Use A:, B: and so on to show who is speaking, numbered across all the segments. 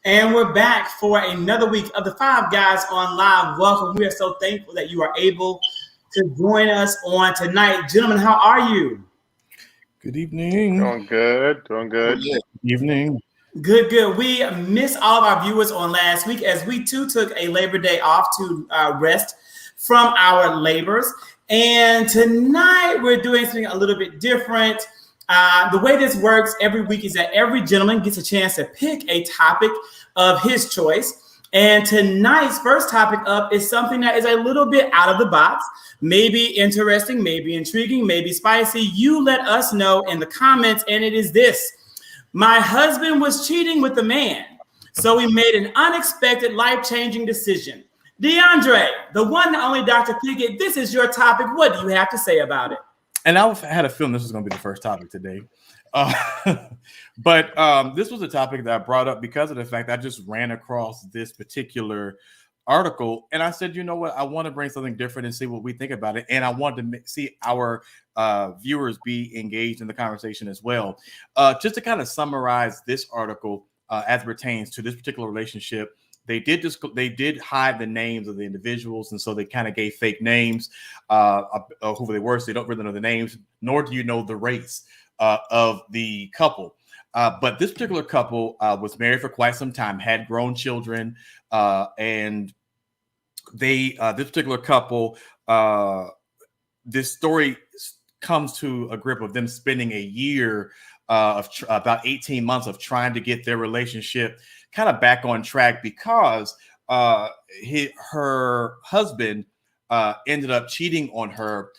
A: And we're back for another week of the Five Guys on Live. Welcome. We are so thankful that you are able to join us on tonight. Gentlemen, how are you?
B: Good evening.
C: Doing good.
B: Good evening.
A: Good. We missed all of our viewers on last week as we too took a Labor Day off to rest from our labors. And tonight we're doing something a little bit different. The way this works every week is that every gentleman gets a chance to pick a topic of his choice. And tonight's first topic up is something that is a little bit out of the box, maybe interesting, maybe intriguing, maybe spicy. You let us know in the comments, and it is this. My husband was cheating with a man, so we made an unexpected, life-changing decision. DeAndre, the one and only Dr. Pickett, this is your topic. What do you have to say about it?
B: And I had a feeling this was going to be the first topic today. But this was a topic that I brought up because of the fact I just ran across this particular article. And I said, you know what? I want to bring something different and see what we think about it. And I wanted to see our viewers be engaged in the conversation as well. Just to kind of summarize this article as it pertains to this particular relationship. They did hide the names of the individuals, and so they kind of gave fake names of who they were. So they don't really know the names, nor do you know the race of the couple. But this particular couple was married for quite some time, had grown children, and this particular couple, this story comes to a grip of them spending a year of about 18 months of trying to get their relationship kind of back on track because her husband ended up cheating on her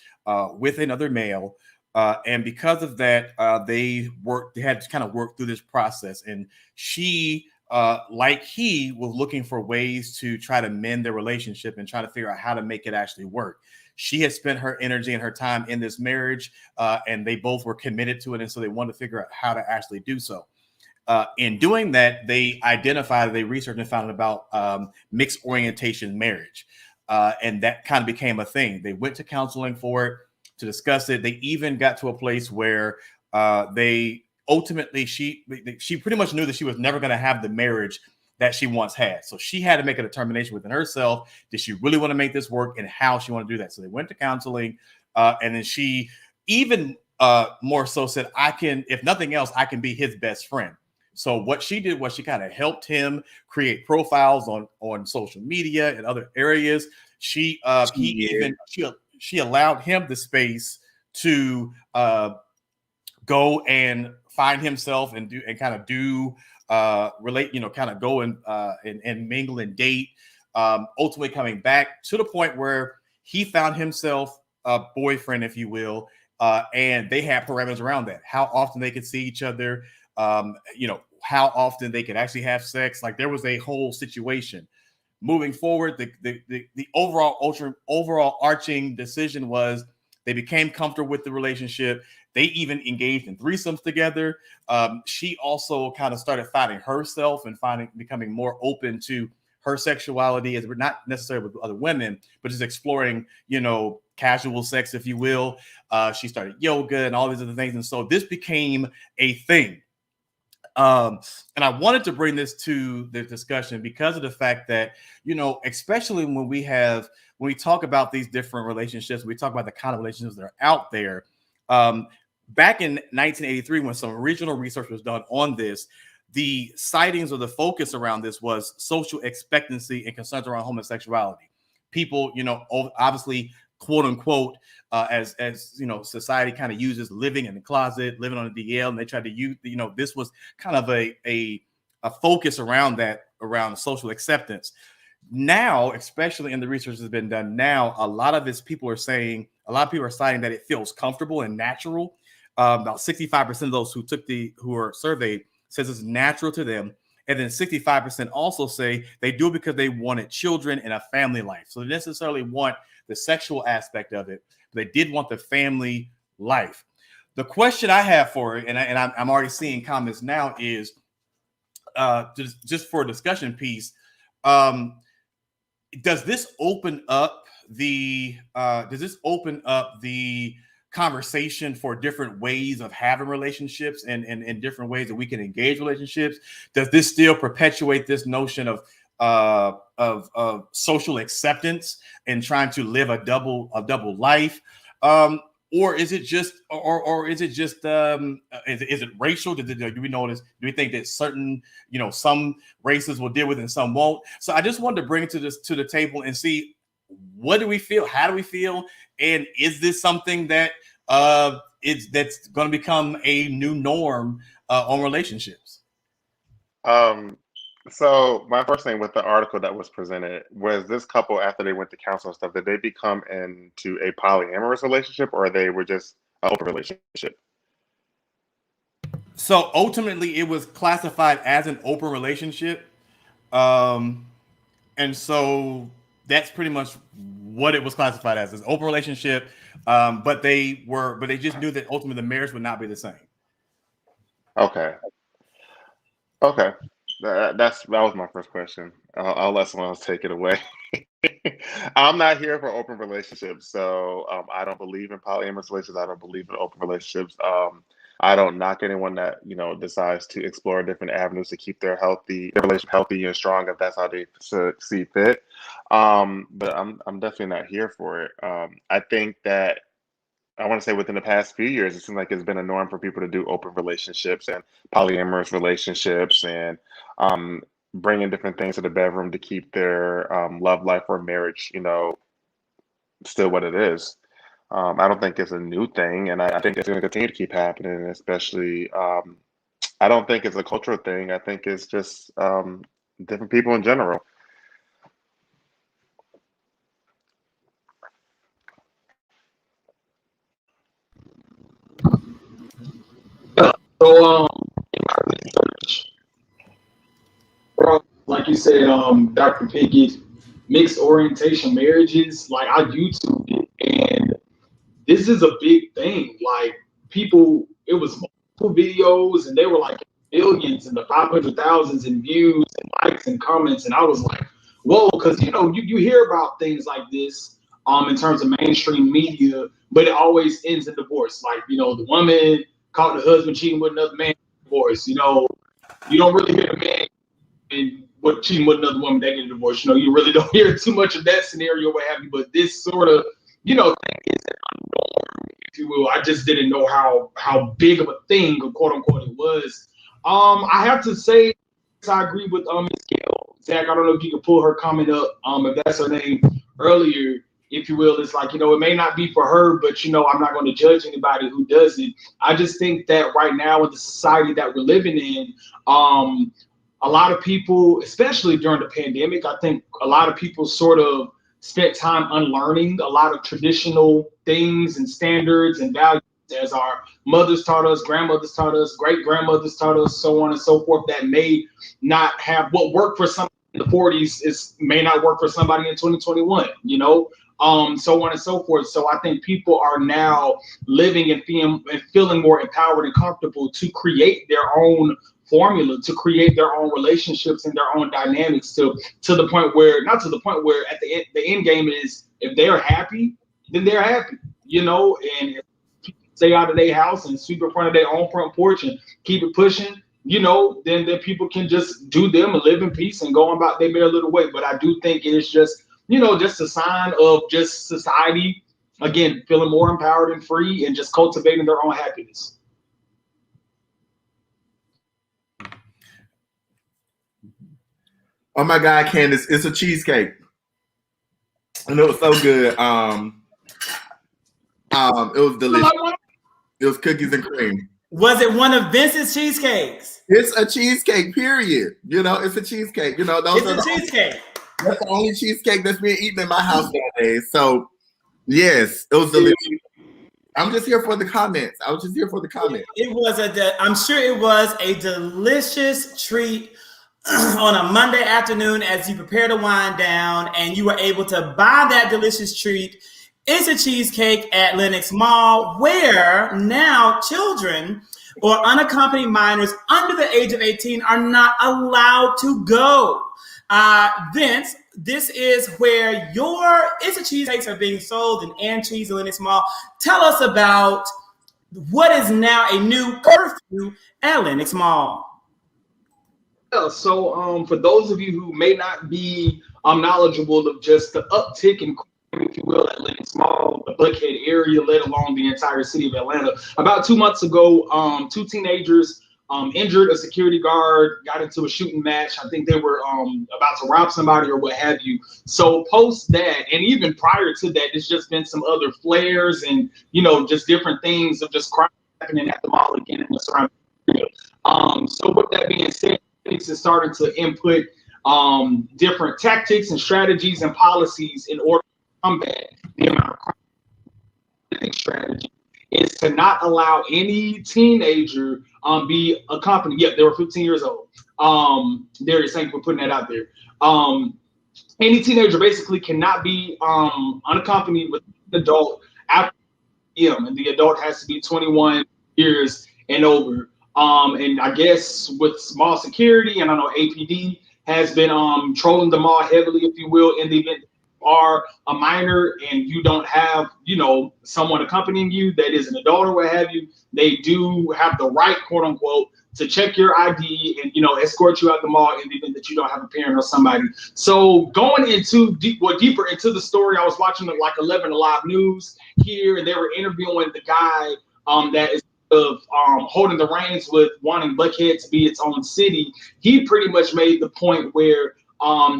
B: with another male. And because of that, they had to kind of work through this process. And she, like he, was looking for ways to try to mend their relationship and try to figure out how to make it actually work. She had spent her energy and her time in this marriage, and they both were committed to it. And so they wanted to figure out how to actually do so. In doing that, they researched and found out about mixed orientation marriage. And that kind of became a thing. They went to counseling for it to discuss it. They even got to a place where she pretty much knew that she was never going to have the marriage that she once had. So she had to make a determination within herself. Did she really want to make this work and how she wanted to do that? So they went to counseling. And then she even more so said, if nothing else, I can be his best friend. So what she did was she kind of helped him create profiles on social media and other areas. She allowed him the space to go and find himself and go and mingle and date. Ultimately coming back to the point where he found himself a boyfriend, if you will, and they had parameters around that. How often they could see each other, how often they could actually have sex. Like there was a whole situation. Moving forward, the overall arching decision was they became comfortable with the relationship. They even engaged in threesomes together. She also kind of started finding herself and becoming more open to her sexuality, as we're not necessarily with other women, but just exploring, casual sex, if you will. She started yoga and all these other things. And so this became a thing. And I wanted to bring this to the discussion because of the fact that, especially when we talk about these different relationships, we talk about the kind of relationships that are out there. Back in 1983, when some original research was done on this, the sightings or the focus around this was social expectancy and concerns around homosexuality. People, obviously, quote unquote, as society kind of uses living in the closet, living on a DL, and they tried to use, this was kind of a focus around social acceptance. Now, especially in the research that's been done now, a lot of people are citing that it feels comfortable and natural. About 65% of those who are surveyed says it's natural to them. And then 65% also say they do it because they wanted children and a family life. So they necessarily want the sexual aspect of it, but they did want the family life. The question I have for it, and I'm already seeing comments now, is just for a discussion piece. Does this open up the conversation for different ways of having relationships and different ways that we can engage relationships? Does this still perpetuate this notion of social acceptance and trying to live a double life? Or is it just is it racial? Do we notice? Do we think that certain, some races will deal with it and some won't? So I just wanted to bring it to the table and see, what do we feel? How do we feel? And is this something that that's going to become a new norm on relationships?
C: So my first thing with the article that was presented was, this couple, after they went to counsel and stuff, did they become into a polyamorous relationship, or they were just an open relationship?
B: So ultimately, it was classified as an open relationship, and so that's pretty much what it was classified as an open relationship. But they just knew that ultimately the marriage would not be the same.
C: Okay. That was my first question. I'll let someone else take it away. I'm not here for open relationships, so I don't believe in polyamorous relationships. I don't believe in open relationships. I don't knock anyone that decides to explore different avenues to keep their relationship healthy and strong, if that's how they see fit. But I'm definitely not here for it. I think that, I want to say, within the past few years, it seems like it's been a norm for people to do open relationships and polyamorous relationships, and bringing different things to the bedroom to keep their love life or marriage, still what it is. I don't think it's a new thing, and I think it's going to continue to keep happening, especially, I don't think it's a cultural thing. I think it's just different people in general.
D: So, in my research, like you said, Dr. Pickett, mixed orientation marriages, like, I YouTube it, and this is a big thing. Like, people, it was multiple videos, and they were like millions and the 500,000s in views and likes and comments, and I was like, whoa, because you hear about things like this in terms of mainstream media, but it always ends in divorce. Like, the woman caught the husband cheating with another man, divorce. You don't really hear the man and what cheating with another woman, they get a divorce. You really don't hear too much of that scenario, what have you. But this sort of, thing is a norm, if you will. I just didn't know how big of a thing, quote unquote, it was. I have to say, I agree with Ms. Gail. Zach, I don't know if you can pull her comment up, if that's her name, earlier, if you will. It's like, it may not be for her, but I'm not going to judge anybody who does it. I just think that right now, in the society that we're living in, a lot of people, especially during the pandemic, I think a lot of people sort of spent time unlearning a lot of traditional things and standards and values, as our mothers taught us, grandmothers taught us, great grandmothers taught us, so on and so forth, that may not have what worked for somebody in the 40s may not work for somebody in 2021, so on and so forth. So I think people are now living and feeling more empowered and comfortable to create their own formula, to create their own relationships and their own dynamics, to the point where, not to the point where at the end game is, if they're happy, then they're happy, and if people stay out of their house and sweep in front of their own front porch and keep it pushing, then people can just do them and live in peace and go about their merry little way. But I do think it is just, just a sign of just society, again, feeling more empowered and free and just cultivating their own happiness.
E: Oh my God, Candace, it's a cheesecake. And it was so good. It was delicious. It was cookies and cream.
A: Was it one of Vince's cheesecakes?
E: It's a cheesecake, period. It's a cheesecake. That's the only cheesecake that's being eaten in my house nowadays. So, yes, it was delicious. I'm just here for the comments. I was just here for the comments.
A: I'm sure it was a delicious treat on a Monday afternoon as you prepare to wind down, and you were able to buy that delicious treat. It's a cheesecake at Lenox Mall, where now children or unaccompanied minors under the age of 18 are not allowed to go. Vince, this is where it's a cheesecakes are being sold in Ann Cheese and Lenox Mall. Tell us about what is now a new curfew at Lenox Mall.
D: Yeah, so for those of you who may not be knowledgeable of just the uptick in crime, if you will, at Lenox Mall, the Buckhead area, let alone the entire city of Atlanta, about 2 months ago, 2 teenagers injured a security guard, got into a shooting match. I think they were about to rob somebody or what have you. So post that, and even prior to that, there's just been some other flares and, just different things of just crime happening at the mall again in the surrounding area. So with that being said, is starting to input different tactics and strategies and policies in order to combat the amount of crime. Strategy is to not allow any teenager be accompanied. Yeah, they were 15 years old. Darius, thank you for putting that out there. Any teenager basically cannot be unaccompanied with an adult after him, and the adult has to be 21 years and over. And I guess with mall security, and I know APD has been trolling the mall heavily, if you will, in the event you are a minor and you don't have, someone accompanying you that is an adult or what have you. They do have the right, quote unquote, to check your ID and, escort you out the mall in the event that you don't have a parent or somebody. So going into deeper into the story, I was watching like 11 Alive News here, and they were interviewing the guy that is of holding the reins with wanting Buckhead to be its own city. He pretty much made the point where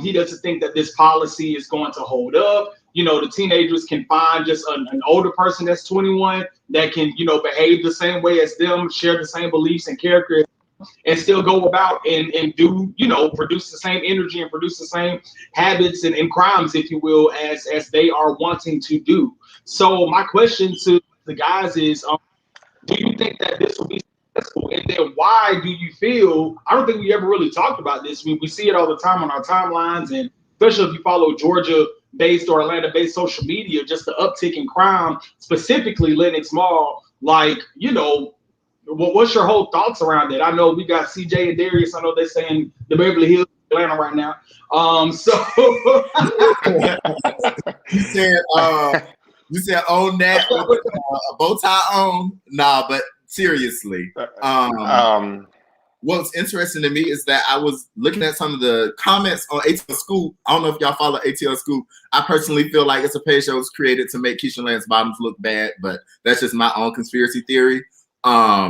D: he doesn't think that this policy is going to hold up. The teenagers can find just an older person that's 21 that can, behave the same way as them, share the same beliefs and character, and still go about and do, produce the same energy and produce the same habits and crimes, if you will, as they are wanting to do. So my question to the guys is, do you think that this will be successful? And then why do you feel, I don't think we ever really talked about this. We see it all the time on our timelines, and especially if you follow Georgia-based or Atlanta-based social media, just the uptick in crime, specifically Lenox Mall. Like, what's your whole thoughts around it? I know we got CJ and Darius. I know they're saying the Beverly Hills, Atlanta right now.
E: You said own that with a bow tie on? Nah, but seriously. What's interesting to me is that I was looking at some of the comments on ATL Scoop. I don't know if y'all follow ATL Scoop. I personally feel like it's a page that was created to make Keisha Lance's bottoms look bad, but that's just my own conspiracy theory. A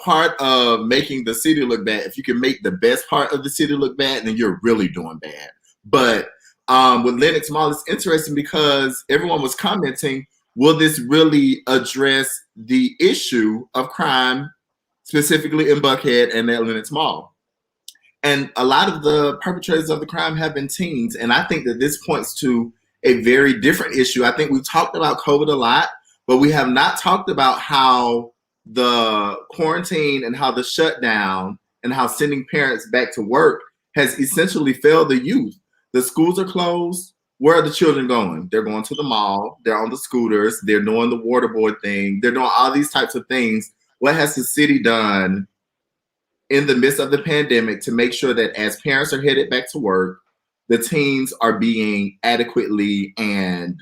E: part of making the city look bad, if you can make the best part of the city look bad, then you're really doing bad. But with Lenox Mall, it's interesting because everyone was commenting, will this really address the issue of crime, specifically in Buckhead and at Lenox Mall? And a lot of the perpetrators of the crime have been teens. And I think that this points to a very different issue. I think we've talked about COVID a lot, but we have not talked about how the quarantine and how the shutdown and how sending parents back to work has essentially failed the youth. The schools are closed. Where are the children going? They're going to the mall. They're on the scooters. They're doing the water board thing. They're doing all these types of things. What has the city done in the midst of the pandemic to make sure that as parents are headed back to work, the teens are being adequately and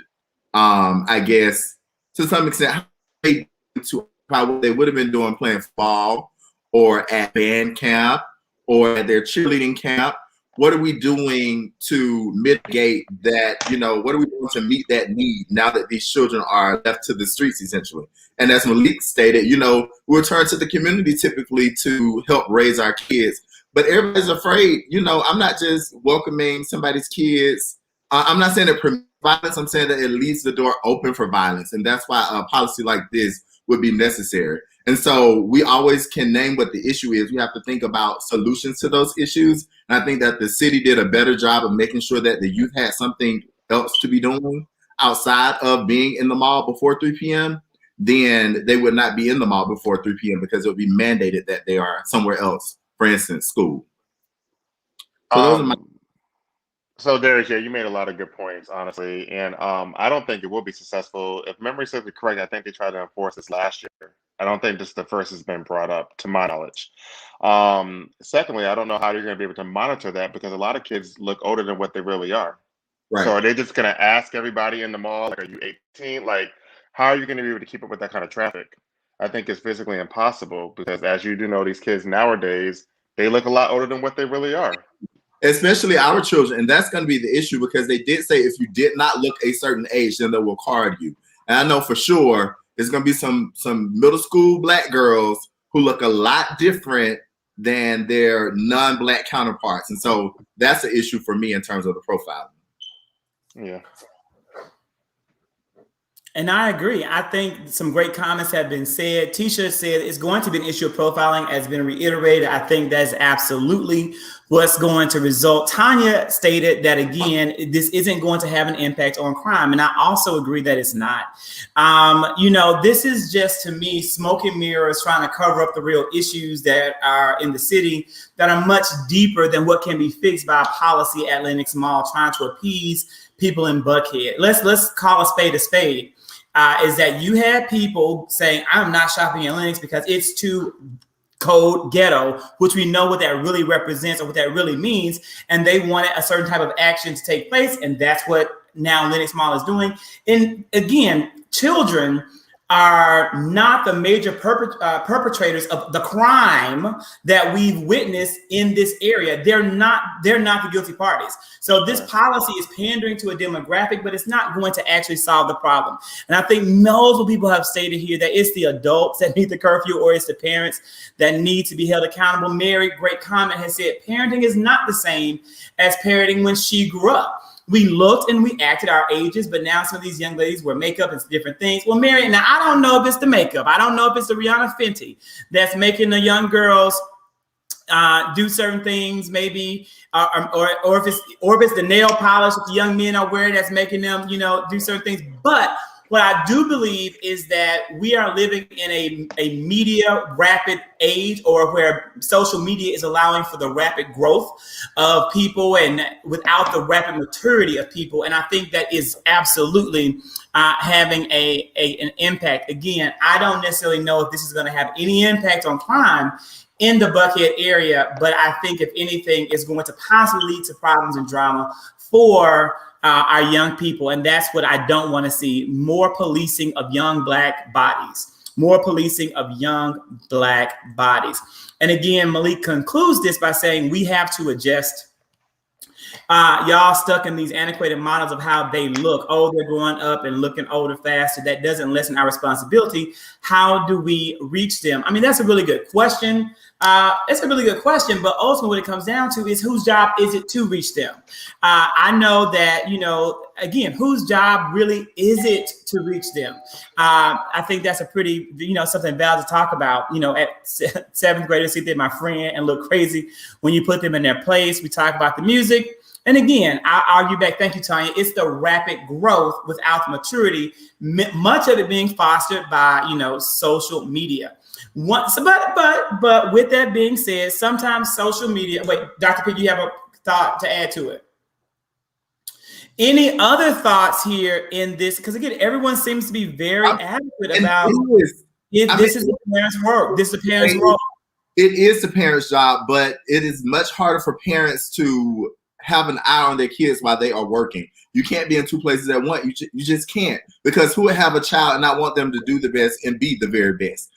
E: I guess to some extent to how they would have been doing playing football or at band camp or at their cheerleading camp? What are we doing to mitigate that? What are we doing to meet that need now that these children are left to the streets, essentially? And as Malik stated, we'll turn to the community typically to help raise our kids. But everybody's afraid. I'm not just welcoming somebody's kids. I'm not saying it permits violence. I'm saying that it leaves the door open for violence. And that's why a policy like this would be necessary. And so we always can name what the issue is. We have to think about solutions to those issues. And I think that the city did a better job of making sure that the youth had something else to be doing outside of being in the mall before 3 p.m. Then they would not be in the mall before 3 p.m. because it would be mandated that they are somewhere else, for instance, school. So those are my...
C: So Darius, yeah, you made a lot of good points, honestly, and I don't think it will be successful. If memory serves me correct, I think they tried to enforce this last year. I don't think this is the first has been brought up, to my knowledge. Secondly, I don't know how you're going to be able to monitor that because a lot of kids look older than what they really are. So
E: Right.
C: are they just going to ask everybody in the mall, like, are you 18? Like, how are you going to be able to keep up with that kind of traffic? I think it's physically impossible because, as you do know, these kids nowadays, they look a lot older than what they really are.
E: Especially our children, and that's going to be the issue because they did say if you did not look a certain age, then they will card you. And I know for sure there's going to be some middle school black girls who look a lot different than their non-black counterparts, and so that's the issue for me in terms of the profiling.
C: Yeah.
A: And I agree. I think some great comments have been said. Tisha said it's going to be an issue of profiling, as been reiterated. I think that's absolutely what's going to result. Tanya stated that, again, this isn't going to have an impact on crime. And I also agree that it's not. This is just, to me, smoke and mirrors trying to cover up the real issues that are in the city that are much deeper than what can be fixed by a policy at Lenox Mall trying to appease people in Buckhead. Let's call a spade a spade. Is that you had people saying, I'm not shopping at Lenox because it's too cold ghetto, which we know what that really represents or what that really means. And they wanted a certain type of action to take place. And that's what now Lenox Mall is doing. And again, children are not the major perpetrators of the crime that we've witnessed in this area. They're not the guilty parties. So this policy is pandering to a demographic, but it's not going to actually solve the problem. And I think multiple people have stated here that it's the adults that need the curfew or it's the parents that need to be held accountable. Mary, great comment, has said parenting is not the same as parenting when she grew up. We looked and we acted our ages, but now some of these young ladies wear makeup and different things. Well, Mary, now I don't know if it's the makeup. I don't know if it's the Rihanna Fenty that's making the young girls do certain things, maybe, or if it's the nail polish that the young men are wearing that's making them, do certain things. But what I do believe is that we are living in a media rapid age, or where social media is allowing for the rapid growth of people and without the rapid maturity of people. And I think that is absolutely having an impact. Again, I don't necessarily know if this is going to have any impact on crime in the Buckhead area, but I think if anything, it's going to possibly lead to problems and drama for our young people. And that's what I don't want to see. More policing of young black bodies. More policing of young black bodies. And again, Malik concludes this by saying we have to adjust. Y'all stuck in these antiquated models of how they look. Oh, they're growing up and looking older faster. That doesn't lessen our responsibility. How do we reach them? I mean, that's a really good question. It's a really good question, but ultimately what it comes down to is whose job is it to reach them? I know that, again, whose job really is it to reach them? I think that's a pretty, something valid to talk about. At seventh graders sit there, my friend, and look crazy when you put them in their place. We talk about the music. And again, I argue back, thank you, Tanya, it's the rapid growth without the maturity, much of it being fostered by, social media. But with that being said, sometimes social media, wait, Dr. P, you have a thought to add to it? Any other thoughts here in this? Because again, everyone seems to be very adequate about this is the parents' work. This is the parents' role.
E: It is the parents' job, but it is much harder for parents to have an eye on their kids while they are working. You can't be in two places at once. You just can't, because who would have a child and not want them to do the best and be the very best?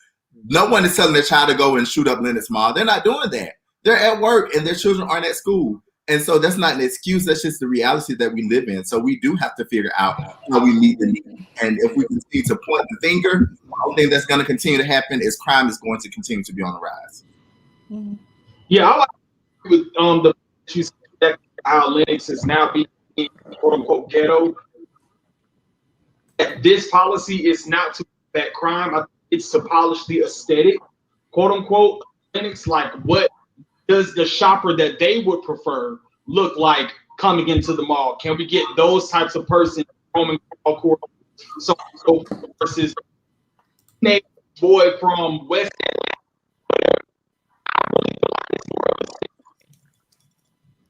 E: No one is telling their child to go and shoot up Lenox Mall. They're not doing that. They're at work and their children aren't at school. And so that's not an excuse. That's just the reality that we live in. So we do have to figure out how we meet the need. And if we continue to point the finger, the only thing that's going to continue to happen is crime is going to continue to be on the rise.
D: Yeah, I like with the you said that how Lenox is now being quote unquote ghetto. This policy is not to combat crime. It's to polish the aesthetic, quote unquote. Lenox, like, what does the shopper that they would prefer look like coming into the mall? Can we get those types of persons roaming court? So versus a boy from West Atlanta.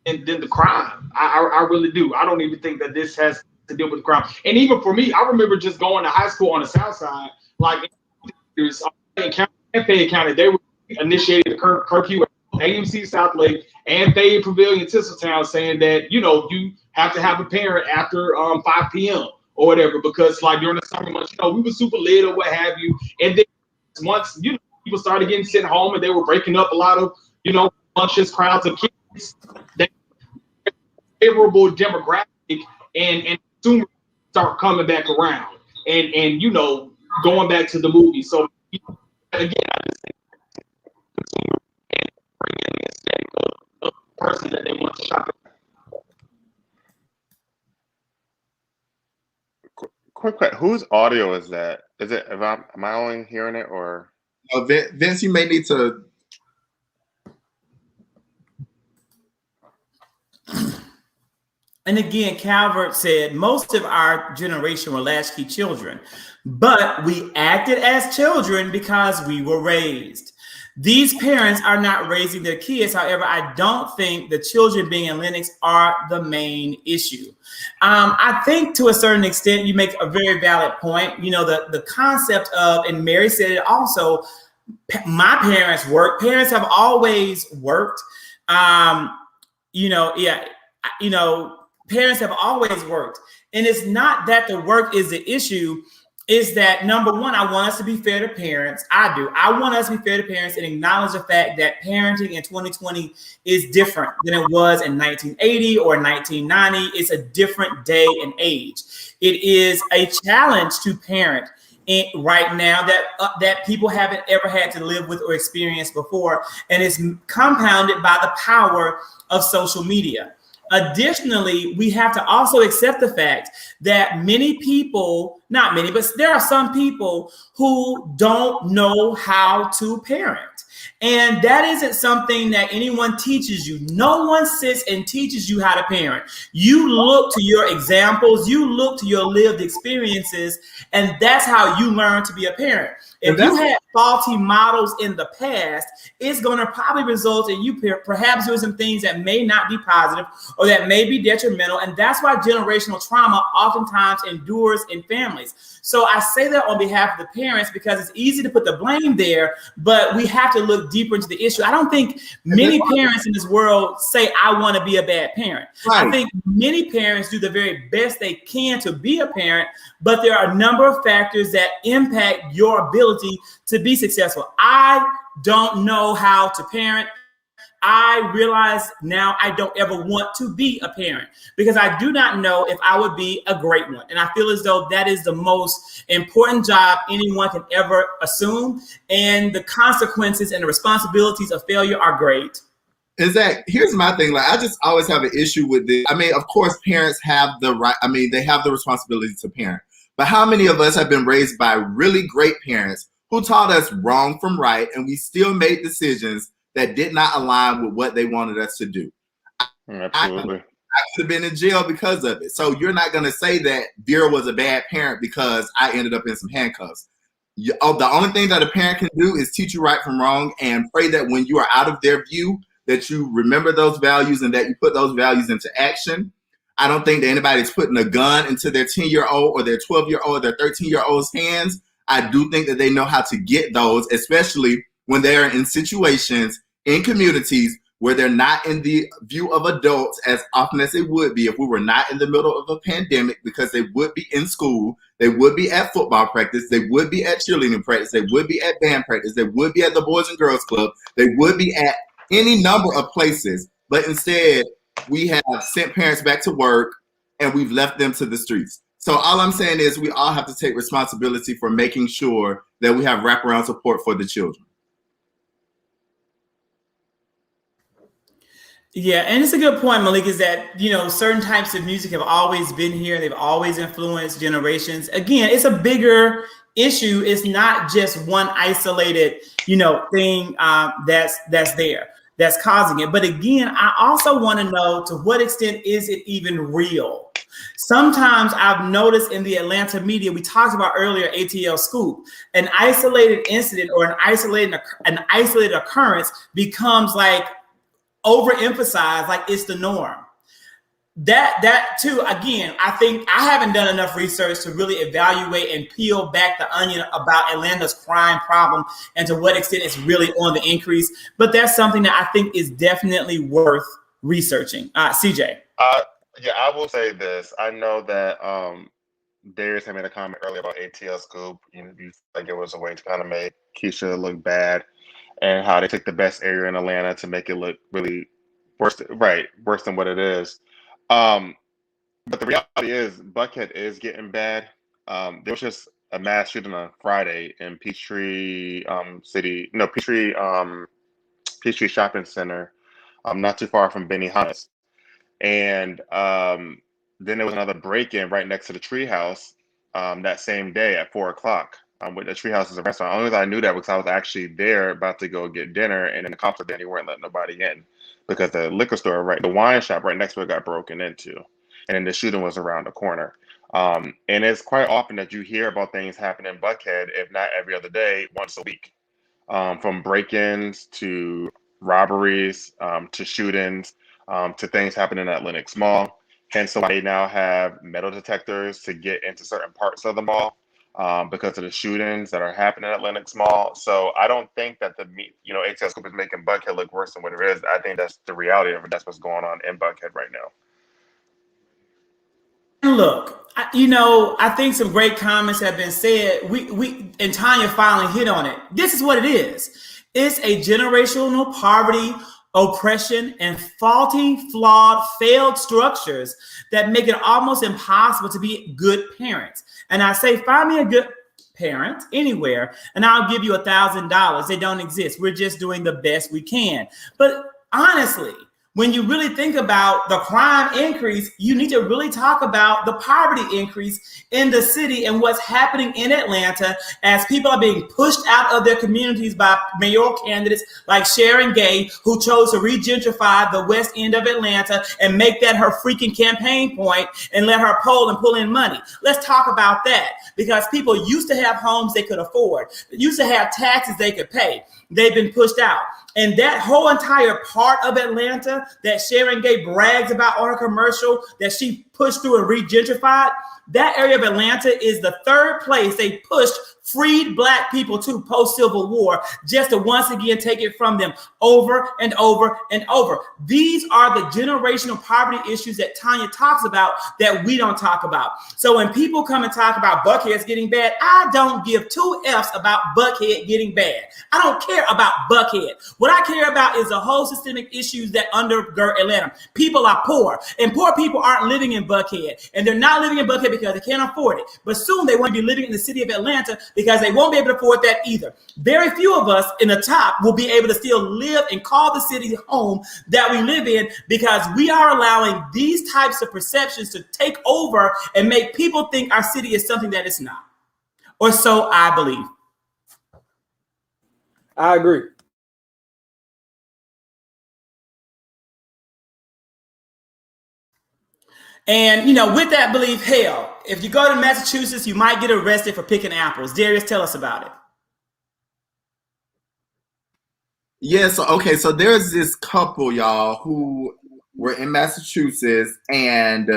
D: than the crime. I really do. I don't even think that this has to deal with crime. And even for me, I remember just going to high school on the South Side, like there's in Fayette County, they were initiated the curfew at AMC South Lake and Fayette Pavilion, Tinseltown, saying that you have to have a parent after 5 p.m. or whatever, because like during the summer months, we were super lit or what have you. And then once people started getting sent home and they were breaking up a lot of bunches, crowds of kids, that favorable demographic and consumers start coming back around and going back to the movie. So again, I just think consumer and bringing in a person that they want to shop.
C: Quick, whose audio is that? Is it? Am I only hearing it, or?
E: Vince, you may need to.
A: And again, Calvert said most of our generation were latchkey children, but we acted as children because we were raised. These parents are not raising their kids. However, I don't think the children being in Lenox are the main issue. I think to a certain extent, you make a very valid point. The concept of, and Mary said it also, my parents work. Parents have always worked. Parents have always worked. And it's not that the work is the issue. Is that number one, I want us to be fair to parents. I do. I want us to be fair to parents and acknowledge the fact that parenting in 2020 is different than it was in 1980 or 1990. It's a different day and age. It is a challenge to parent right now that people haven't ever had to live with or experience before. And it's compounded by the power of social media. Additionally, we have to also accept the fact that many people, not many, but there are some people who don't know how to parent. And that isn't something that anyone teaches you. No one sits and teaches you how to parent. You look to your examples, you look to your lived experiences, and that's how you learn to be a parent. If you had faulty models in the past, it's going to probably result in you perhaps doing some things that may not be positive or that may be detrimental. And that's why generational trauma oftentimes endures in families. So I say that on behalf of the parents because it's easy to put the blame there, but we have to look deeper into the issue. I don't think many parents in this world say, I want to be a bad parent. Right. I think many parents do the very best they can to be a parent, but there are a number of factors that impact your ability to be successful. I don't know how to parent. I realize now I don't ever want to be a parent because I do not know if I would be a great one. And I feel as though that is the most important job anyone can ever assume. And the consequences and the responsibilities of failure are great.
E: Here's my thing. Like, I just always have an issue with this. I mean, of course, parents have the right. I mean, they have the responsibility to parent. But how many of us have been raised by really great parents who taught us wrong from right, and we still made decisions that did not align with what they wanted us to do?
C: Absolutely.
E: I could have been in jail because of it. So you're not going to say that Vera was a bad parent because I ended up in some handcuffs. The only thing that a parent can do is teach you right from wrong and pray that when you are out of their view, that you remember those values and that you put those values into action. I don't think that anybody's putting a gun into their 10-year-old or their 12-year-old or their 13-year-old's hands. I do think that they know how to get those, especially when they're in situations in communities where they're not in the view of adults as often as they would be if we were not in the middle of a pandemic, because they would be in school, they would be at football practice, they would be at cheerleading practice, they would be at band practice, they would be at the Boys and Girls Club, they would be at any number of places. But instead, we have sent parents back to work and we've left them to the streets. So all I'm saying is we all have to take responsibility for making sure that we have wraparound support for the children.
A: Yeah, and it's a good point, Malik, is that, certain types of music have always been here. They've always influenced generations. Again, it's a bigger issue. It's not just one isolated, thing that's there, that's causing it. But again, I also want to know, to what extent is it even real? Sometimes I've noticed in the Atlanta media, we talked about earlier, ATL Scoop, an isolated incident or an isolated occurrence becomes like overemphasize like it's the norm. That too, again, I think I haven't done enough research to really evaluate and peel back the onion about Atlanta's crime problem and to what extent it's really on the increase. But that's something that I think is definitely worth researching. CJ.
C: Yeah, I will say this. I know that Darius had made a comment earlier about ATL Scoop. You like it was a way to kind of make Keisha look bad, and how they took the best area in Atlanta to make it look really worse than what it is. But the reality is Buckhead is getting bad. There was just a mass shooting on Friday in Peachtree Peachtree Shopping Center, not too far from Benihana's. And then there was another break-in right next to the Treehouse that same day at 4:00. With the Treehouse is a restaurant. Only reason I knew that because I was actually there about to go get dinner, and then the cops were there, they weren't letting nobody in because the liquor store, the wine shop right next to it got broken into, and then the shooting was around the corner. And it's quite often that you hear about things happening in Buckhead, if not every other day, once a week, from break-ins to robberies to shootings. To things happening at Lenox Mall. Hence why they now have metal detectors to get into certain parts of the mall because of the shootings that are happening at Lenox Mall. So I don't think that ATL Scoop is making Buckhead look worse than what it is. I think that's the reality of it. That's what's going on in Buckhead right now.
A: Look, I think some great comments have been said. We and Tanya finally hit on it. This is what it is. It's a generational poverty, oppression, and faulty, flawed, failed structures that make it almost impossible to be good parents. And I say, find me a good parent anywhere, and I'll give you $1,000. They don't exist. We're just doing the best we can. But honestly, when you really think about the crime increase, you need to really talk about the poverty increase in the city and what's happening in Atlanta as people are being pushed out of their communities by mayoral candidates like Sharon Gay, who chose to re-gentrify the west end of Atlanta and make that her freaking campaign point and let her poll and pull in money. Let's talk about that, because people used to have homes they could afford, used to have taxes they could pay. They've been pushed out. And that whole entire part of Atlanta that Sharon Gay brags about on her commercial that she pushed through and re-gentrified, that area of Atlanta is the third place they pushed freed Black people to post-Civil War, just to once again take it from them over and over and over. These are the generational poverty issues that Tanya talks about that we don't talk about. So when people come and talk about Buckhead's getting bad, I don't give two F's about Buckhead getting bad. I don't care about Buckhead. What I care about is the whole systemic issues that undergird Atlanta. People are poor, and poor people aren't living in Buckhead, and they're not living in Buckhead because they can't afford it. But soon they want to be living in the city of Atlanta because they won't be able to afford that either. Very few of us in the top will be able to still live and call the city home that we live in, because we are allowing these types of perceptions to take over and make people think our city is something that it's not. Or so I believe.
F: I agree.
A: And, with that belief, hell, if you go to Massachusetts, you might get arrested for picking apples. Darius, tell us about it.
E: Yeah, so there's this couple, y'all, who were in Massachusetts, and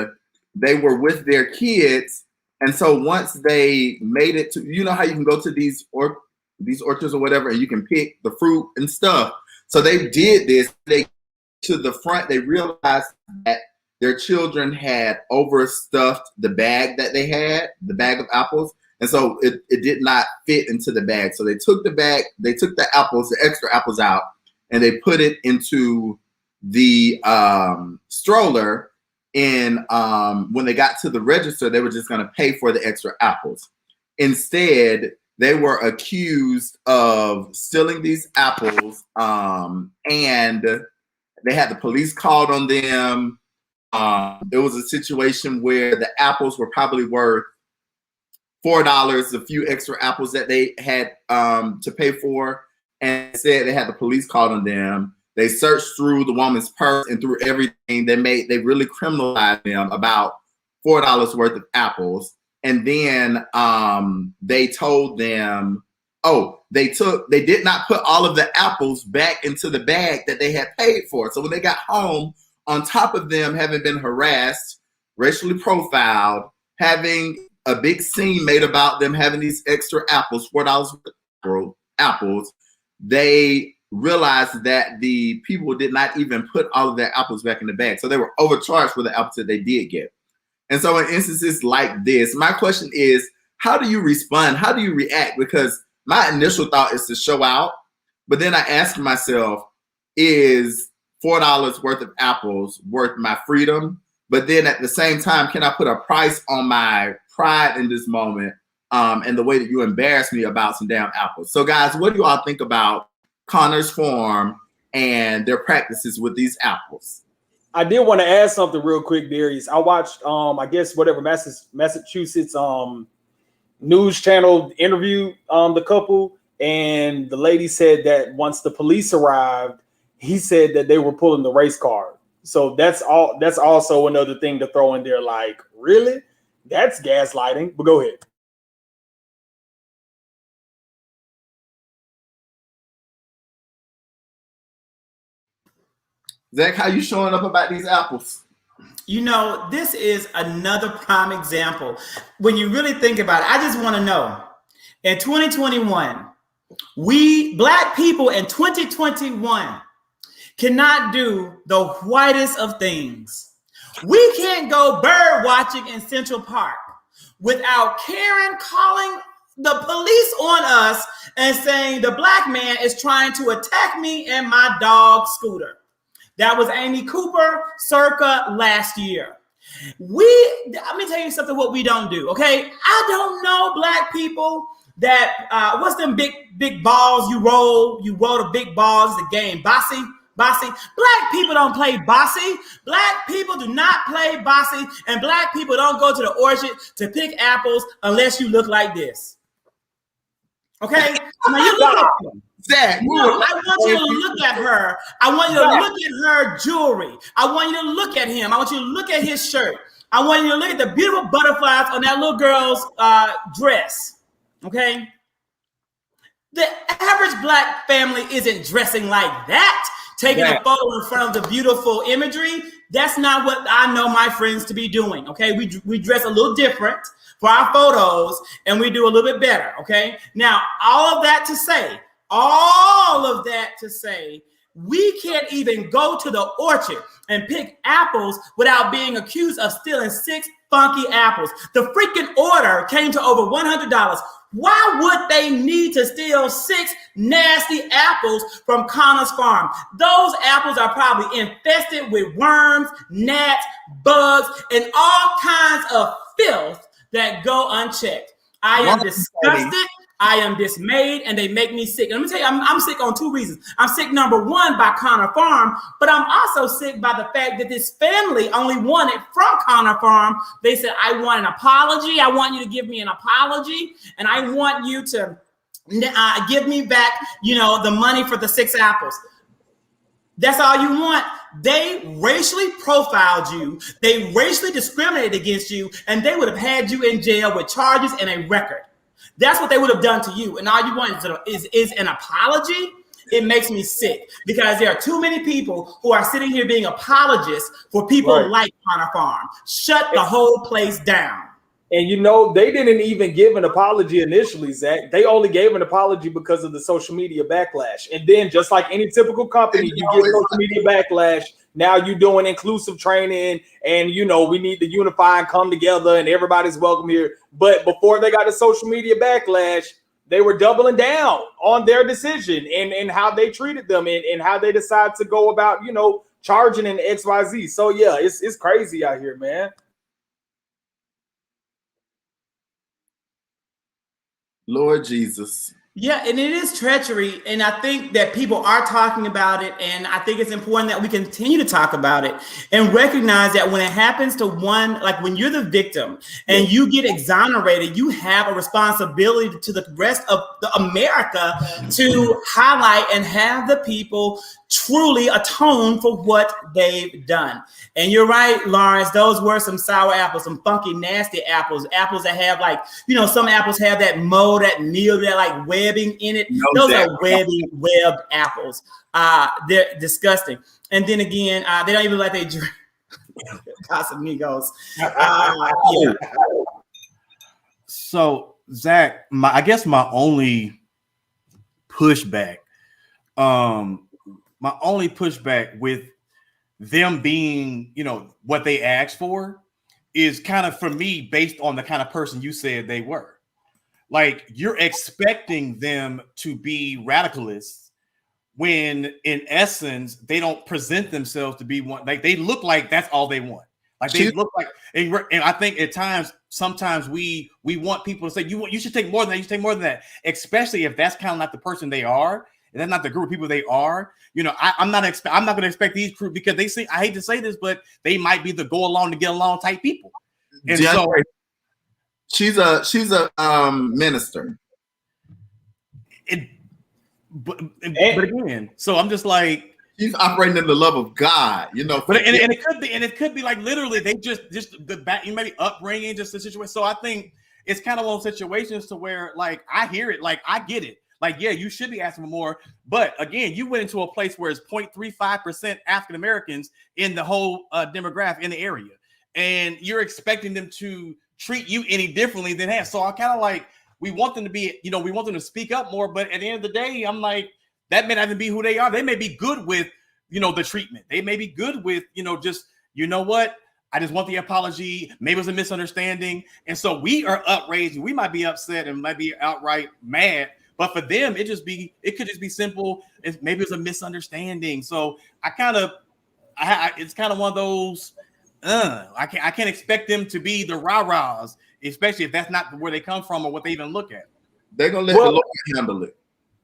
E: they were with their kids. And so once they made it to, how you can go to these orchards or whatever, and you can pick the fruit and stuff. So they did this. They to the front, they realized that their children had overstuffed the bag that they had, the bag of apples. And so it did not fit into the bag. So they took the bag, they took the apples, the extra apples out, and they put it into the stroller. And when they got to the register, they were just going to pay for the extra apples. Instead, they were accused of stealing these apples, and they had the police called on them. It was a situation where the apples were probably worth $4, a few extra apples that they had to pay for, and said they had the police called on them. They searched through the woman's purse and through everything. They really criminalized them about $4 worth of apples. And then they told them, oh, they did not put all of the apples back into the bag that they had paid for. So when they got home, on top of them having been harassed, racially profiled, having a big scene made about them having these extra apples, $4 worth apples, they realized that the people did not even put all of their apples back in the bag. So they were overcharged for the apples that they did get. And so in instances like this, my question is, how do you respond? How do you react? Because my initial thought is to show out, but then I ask myself, is $4 worth of apples worth my freedom? But then at the same time, can I put a price on my pride in this moment and the way that you embarrass me about some damn apples? So guys, what do you all think about Connor's Farm and their practices with these apples?
D: I did want to add something real quick, Darius. I watched, I guess whatever Massachusetts news channel interviewed the couple, and the lady said that once the police arrived, he said that they were pulling the race card. So that's also another thing to throw in there. Like, really? That's gaslighting. But go ahead.
E: Zach, how you showing up about these apples?
A: You know, this is another prime example. When you really think about it, I just want to know, in 2021, we Black people in 2021 cannot do the whitest of things. We can't go bird watching in Central Park without Karen calling the police on us and saying the Black man is trying to attack me and my dog Scooter. That was Amy Cooper circa last year. Let me tell you something what we don't do, okay? I don't know Black people that, what's them big balls you roll the big balls, the game, bossy. Black people don't play bossy. Black people do not play bossy, and Black people don't go to the orchard to pick apples unless you look like this. Okay? Now you look at them.
E: Zach,
A: no, I want you to look at her. I want you to look at her jewelry. I want you to look at him. I want you to look at his shirt. I want you to look at the beautiful butterflies on that little girl's dress. Okay? The average Black family isn't dressing like that, taking a photo in front of the beautiful imagery. That's not what I know my friends to be doing. Okay? We dress a little different for our photos, and we do a little bit better. Okay? Now, all of that to say, we can't even go to the orchard and pick apples without being accused of stealing 6 funky apples. The freaking order came to over $100. Why would they need to steal 6 nasty apples from Connor's Farm? Those apples are probably infested with worms, gnats, bugs, and all kinds of filth that go unchecked. I am disgusted. I am dismayed, and they make me sick. And let me tell you, I'm sick on 2 reasons. I'm sick, number one, by Connor Farm, but I'm also sick by the fact that this family only wanted from Connor Farm. They said, I want an apology. I want you to give me an apology, and I want you to give me back, the money for the 6 apples. That's all you want. They racially profiled you. They racially discriminated against you, and they would have had you in jail with charges and a record. That's what they would have done to you. And all you want is an apology. It makes me sick because there are too many people who are sitting here being apologists for people like Connor Farm. Shut the whole place down.
D: And they didn't even give an apology initially, Zach. They only gave an apology because of the social media backlash. And then just like any typical company, you get social media backlash. Now you're doing inclusive training and, we need to unify and come together and everybody's welcome here. But before they got the social media backlash, they were doubling down on their decision and how they treated them and how they decide to go about, charging in XYZ. So, yeah, it's crazy out here, man.
E: Lord Jesus.
A: Yeah, and it is treachery, and I think that people are talking about it, and I think it's important that we continue to talk about it and recognize that when it happens to one, like when you're the victim and you get exonerated, you have a responsibility to the rest of America to highlight and have the people truly atone for what they've done. And you're right, Lawrence, those were some sour apples, some funky, nasty apples that have some apples have that mold, that meal, that like web webbing in it.
E: No,
A: Those are webbed apples. They're disgusting. And then again, they don't even let they drink Casamigos. Yeah.
B: So Zach, I guess my only pushback with them being, what they asked for is kind of, for me, based on the kind of person you said they were. Like, you're expecting them to be radicalists when in essence they don't present themselves to be one. Like, they look like that's all they want. Like, they look like, and I think at times, sometimes we want people to say, you should take more than that. You should take more than that, especially if that's kind of not the person they are. And that's not the group of people they are. I'm not going to expect these crew, because they say, I hate to say this, but they might be the go along to get along type people. And so
E: she's a minister.
B: But again, so I'm just like,
E: she's operating in the love of God,
B: But it could be like literally they just the back, maybe upbringing, just the situation. So I think it's kind of one of those situations to where, like, I hear it, like, I get it. Like, yeah, you should be asking for more. But again, you went into a place where it's 0.35% African Americans in the whole demographic in the area, and you're expecting them to treat you any differently than that. So I kind of like, we want them to be, we want them to speak up more. But at the end of the day, I'm like, that may not even be who they are. They may be good with, the treatment. They may be good with, just, what? I just want the apology. Maybe it was a misunderstanding. And so we are outraged. We might be upset and might be outright mad. But for them, it could just be simple. Maybe it's a misunderstanding. So it's kind of one of those, I can't expect them to be the rah-rahs, especially if that's not where they come from or what they even look at.
E: They're going to let the Lord handle it.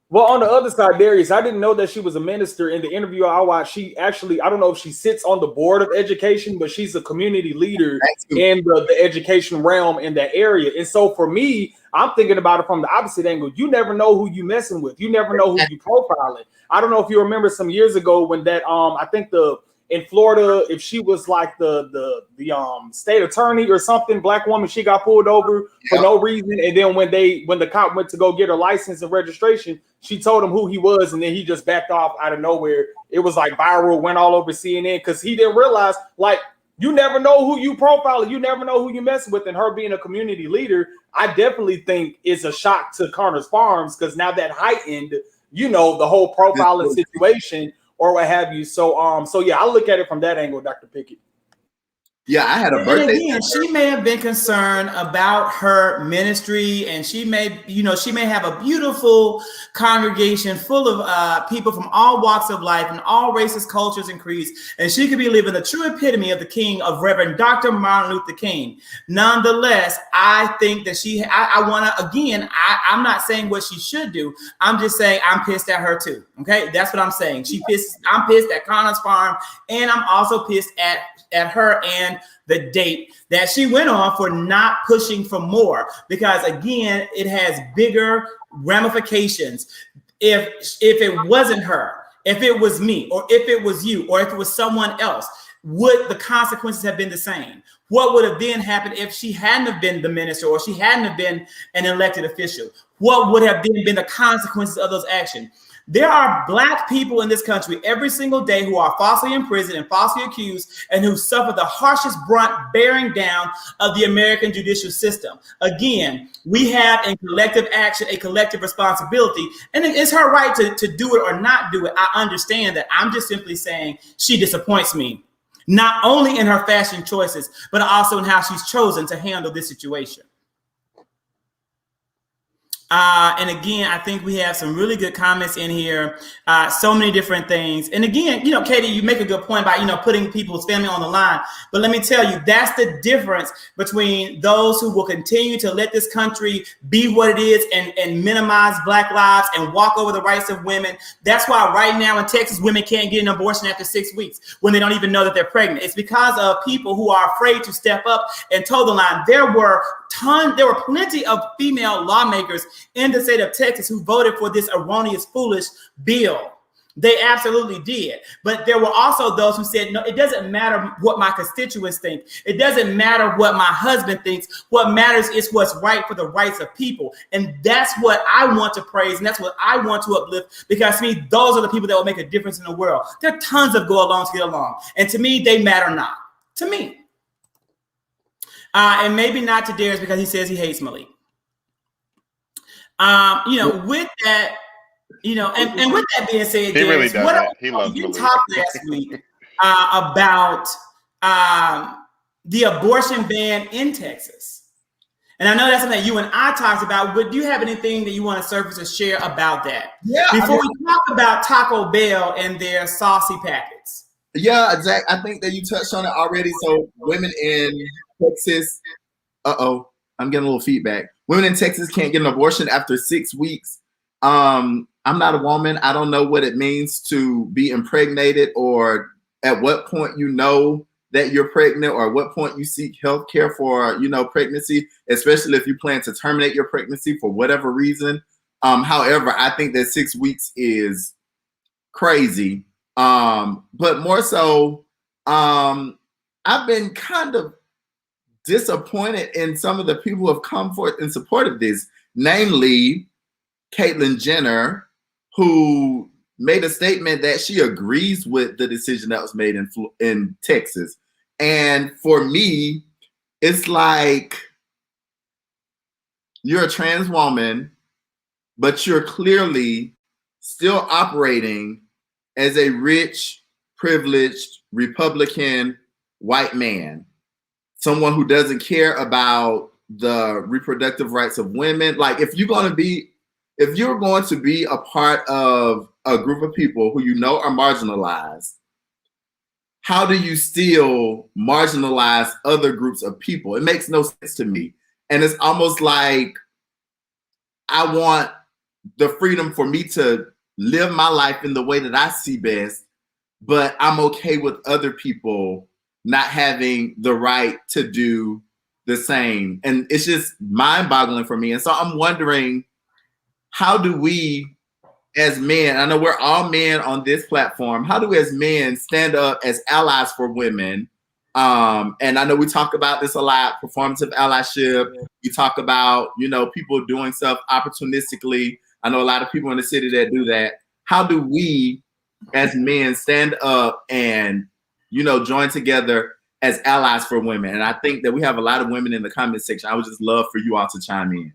F: Well, on the other side, Darius, I didn't know that she was a minister. In the interview I watched, she actually, I don't know if she sits on the board of education, but she's a community leader in the education realm in that area. And so for me, I'm thinking about it from the opposite angle. You never know who you messing with. You never know who you profiling. I don't know if you remember some years ago when that, I think in Florida, if she was like the state attorney or something, black woman, she got pulled over for no reason. And then when the cop went to go get her license and registration, she told him who he was, and then he just backed off out of nowhere. It was like viral, went all over CNN, because he didn't realize, like, you never know who you profiling, you never know who you messing with. And her being a community leader, I definitely think is a shock to Connors Farms, because now that heightened, the whole profiling situation or what have you. So yeah, I look at it from that angle, Dr. Pickett.
E: Yeah, I had a birthday.
A: And again, she may have been concerned about her ministry, and she may have a beautiful congregation full of people from all walks of life and all races, cultures, and creeds, and she could be living the true epitome of the King, of Reverend Dr. Martin Luther King. Nonetheless, I think that I want to, again, I'm not saying what she should do. I'm just saying I'm pissed at her too. Okay, that's what I'm saying. I'm pissed at Connors Farm, and I'm also pissed at her and the date that she went on for not pushing for more, because again, it has bigger ramifications. If it wasn't her, if it was me, or if it was you, or if it was someone else, would the consequences have been the same? What would have then happened if she hadn't have been the minister, or she hadn't have been an elected official? What would have been the consequences of those actions? There are Black people in this country every single day who are falsely imprisoned and falsely accused, and who suffer the harshest brunt bearing down of the American judicial system. Again, we have in collective action a collective responsibility, and it's her right to do it or not do it. I understand that. I'm just simply saying she disappoints me, not only in her fashion choices, but also in how she's chosen to handle this situation. And again, I think we have some really good comments in here. So many different things. And again, Katie, you make a good point about, putting people's family on the line. But let me tell you, that's the difference between those who will continue to let this country be what it is and minimize Black lives and walk over the rights of women. That's why right now in Texas, women can't get an abortion after 6 weeks when they don't even know that they're pregnant. It's because of people who are afraid to step up and toe the line. There were plenty of female lawmakers in the state of Texas who voted for this erroneous, foolish bill. They absolutely did. But there were also those who said, no, it doesn't matter what my constituents think. It doesn't matter what my husband thinks. What matters is what's right for the rights of people. And that's what I want to praise. And that's what I want to uplift, because to me, those are the people that will make a difference in the world. There are tons of go-alongs to get along. And to me, they matter not. To me. And maybe not to Darius, because he says he hates Malik. With that, and with that being said,
C: he really
A: Darius,
C: does. He loves
A: you
C: Malik.
A: talked last week about the abortion ban in Texas. And I know that's something that you and I talked about, but do you have anything that you want to surface or share about that?
E: Yeah.
A: Before we talk about Taco Bell and their saucy packets.
E: Yeah, Zach, I think that you touched on it already. So women in Texas, I'm getting a little feedback. Women in Texas can't get an abortion after 6 weeks. I'm not a woman. I don't know what it means to be impregnated, or at what point you know that you're pregnant, or at what point you seek health care for, pregnancy, especially if you plan to terminate your pregnancy for whatever reason. However, I think that 6 weeks is crazy. But more so, I've been kind of disappointed in some of the people who have come forth in support of this, namely Caitlyn Jenner, who made a statement that she agrees with the decision that was made in Texas. And for me, it's like, you're a trans woman, but you're clearly still operating as a rich, privileged, Republican white man, someone who doesn't care about the reproductive rights of women. Like, if you're going to be a part of a group of people who are marginalized, how do you still marginalize other groups of people? It makes no sense to me. And it's almost like, I want the freedom for me to live my life in the way that I see best, but I'm okay with other people not having the right to do the same. And it's just mind-boggling for me. And so I'm wondering, how do we as men, I know we're all men on this platform, how do we as men stand up as allies for women? And I know we talk about this a lot, performative allyship. You talk about, people doing stuff opportunistically. I know a lot of people in the city that do that. How do we as men stand up and, join together as allies for women? And I think that we have a lot of women in the comment section. I would just love for you all to chime in.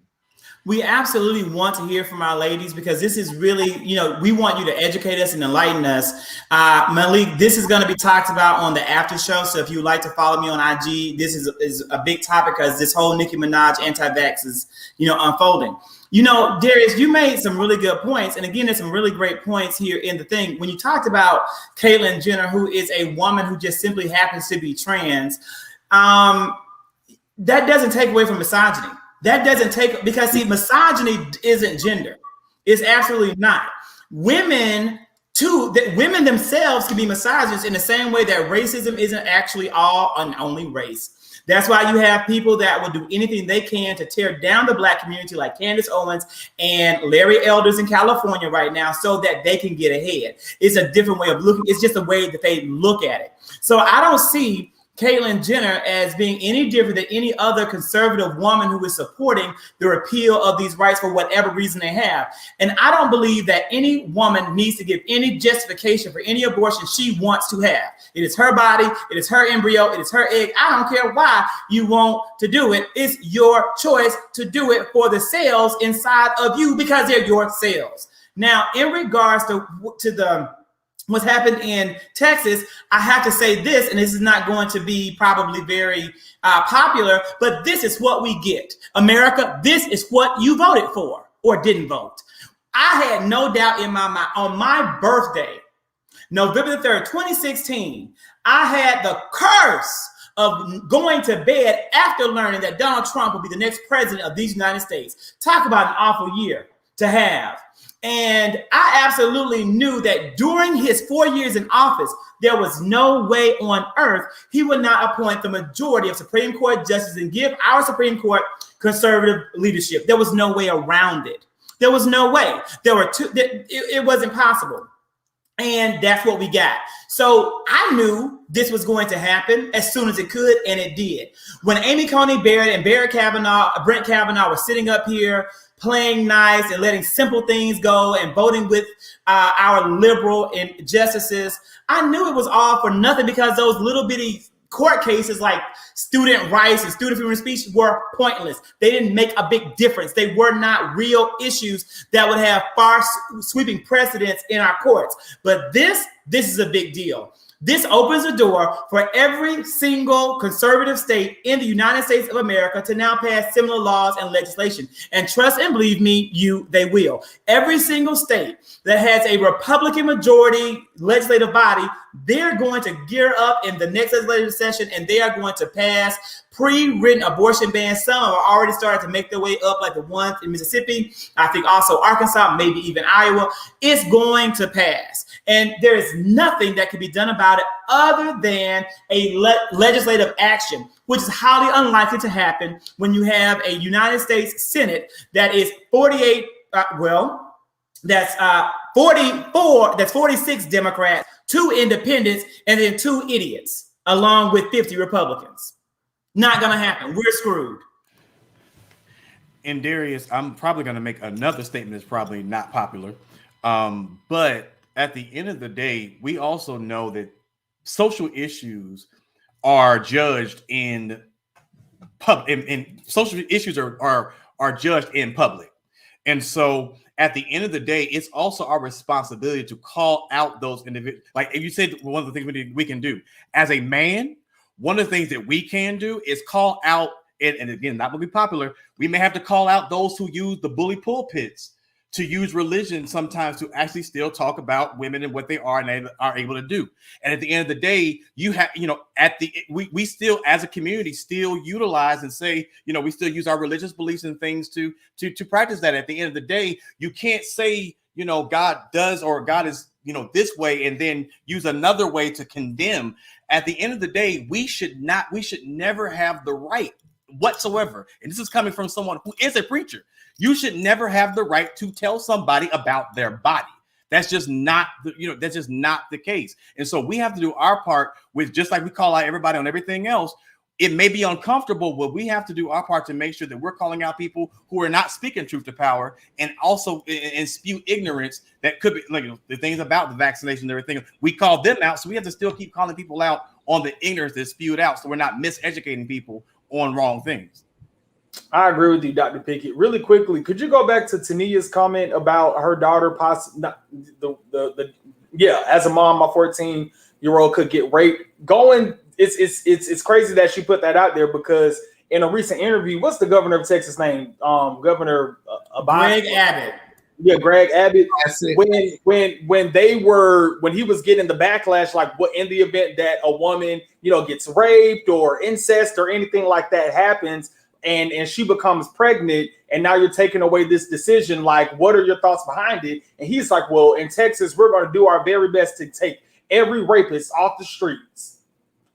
A: We absolutely want to hear from our ladies, because this is really, we want you to educate us and enlighten us. Malik, this is going to be talked about on the after show. So if you would like to follow me on IG, this is a big topic, because this whole Nicki Minaj anti-vax is, unfolding. Darius, you made some really good points. And again, there's some really great points here in the thing. When you talked about Caitlyn Jenner, who is a woman who just simply happens to be trans, that doesn't take away from misogyny. That doesn't take, because see, misogyny isn't gender. It's absolutely not. Women too, that women themselves can be misogynist in the same way that racism isn't actually all and only race. That's why you have people that will do anything they can to tear down the Black community, like Candace Owens and Larry Elders in California right now, so that they can get ahead. It's a different way of looking. It's just a way that they look at it. So I don't see Caitlyn Jenner as being any different than any other conservative woman who is supporting the repeal of these rights for whatever reason they have. And I don't believe that any woman needs to give any justification for any abortion she wants to have. It is her body, it is her embryo, it is her egg. I don't care why you want to do it. It's your choice to do it for the cells inside of you, because they're your cells. Now, in regards to what's happened in Texas, I have to say this, and this is not going to be probably very popular, but this is what we get. America, this is what you voted for or didn't vote. I had no doubt in my mind on my birthday, November the 3rd, 2016, I had the curse of going to bed after learning that Donald Trump will be the next president of these United States. Talk about an awful year to have. And I absolutely knew that during his 4 years in office, there was no way on earth he would not appoint the majority of Supreme Court justices and give our Supreme Court conservative leadership. There was no way around it. There was no way. There were two. It wasn't possible. And that's what we got. So I knew this was going to happen as soon as it could, and it did. When Amy Coney Barrett and Brett Kavanaugh were sitting up here playing nice and letting simple things go and voting with our liberal justices, I knew it was all for nothing, because those little bitty court cases like student rights and student freedom of speech were pointless. They didn't make a big difference. They were not real issues that would have far sweeping precedents in our courts. But this is a big deal. This opens the door for every single conservative state in the United States of America to now pass similar laws and legislation. And trust and believe me, they will. Every single state that has a Republican majority legislative body, they're going to gear up in the next legislative session, and they are going to pass pre-written abortion bans. Some have already started to make their way up, like the ones in Mississippi. I think also Arkansas, maybe even Iowa. It's going to pass. And there is nothing that can be done about it other than a legislative action, which is highly unlikely to happen when you have a United States Senate that is 48, that's 44, that's 46 Democrats, 2 independents, and then 2 idiots, along with 50 Republicans. Not going to happen. We're screwed.
B: And Darius, I'm probably going to make another statement that's probably not popular. But at the end of the day, we also know that social issues are judged in social issues are judged in public. And so at the end of the day, it's also our responsibility to call out those individuals. Like if you said, one of the things we can do as a man, one of the things that we can do is call out, and again, not going to be popular, we may have to call out those who use the bully pulpits to use religion sometimes to actually still talk about women and what they are and they are able to do. And at the end of the day, you have, we still as a community still utilize and say, we still use our religious beliefs and things to practice that. At the end of the day, you can't say, God does, or God is, this way, and then use another way to condemn. At the end of the day, we should never have the right whatsoever. And this is coming from someone who is a preacher. You should never have the right to tell somebody about their body. That's just not, that's just not the case. And so we have to do our part with, just like we call out everybody on everything else. It may be uncomfortable, but we have to do our part to make sure that we're calling out people who are not speaking truth to power, and also and spew ignorance that could be, like, the things about the vaccination and everything. We call them out, so we have to still keep calling people out on the ignorance that's spewed out, so we're not miseducating people on wrong things.
F: I agree with you, Dr. Pickett. Really quickly, could you go back to Tania's comment about her daughter as a mom, my 14-year-old could get raped? It's crazy that she put that out there, because in a recent interview, what's the governor of Texas name? Governor
A: Greg Abbott.
F: Yeah, Greg Abbott. When he was getting the backlash, like what in the event that a woman, gets raped or incest or anything like that happens, and she becomes pregnant, and now you're taking away this decision, like, what are your thoughts behind it? And he's like, well, in Texas, we're going to do our very best to take every rapist off the streets.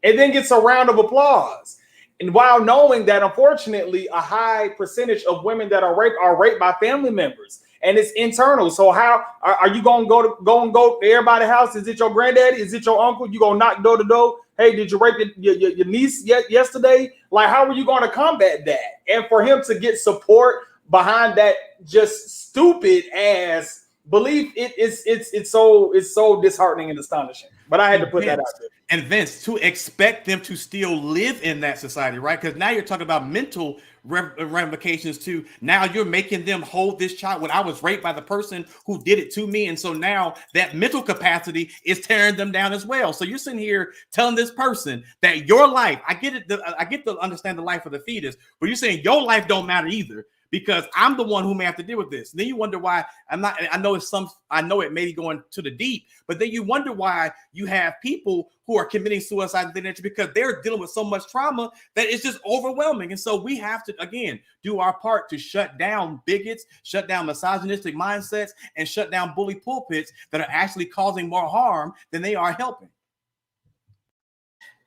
F: And then gets a round of applause. And while knowing that, unfortunately, a high percentage of women that are raped by family members, and it's internal. So how are you going to go to everybody's house? Is it your granddaddy? Is it your uncle? You going to knock door to door? Hey, did you rape your niece yesterday? Like, how are you going to combat that? And for him to get support behind that just stupid ass belief, it's so disheartening and astonishing. But I had to put that out there.
B: And Vince, to expect them to still live in that society, right? Because now you're talking about mental ramifications too. Now you're making them hold this child when I was raped by the person who did it to me. And so now that mental capacity is tearing them down as well. So you're sitting here telling this person that your life, I get to understand the life of the fetus, but you're saying your life don't matter either, because I'm the one who may have to deal with this. And then you wonder why I know it may be going to the deep, but then you wonder why you have people who are committing suicide of their nature, because they're dealing with so much trauma that it's just overwhelming. And so we have to, again, do our part to shut down bigots, shut down misogynistic mindsets, and shut down bully pulpits that are actually causing more harm than they are helping.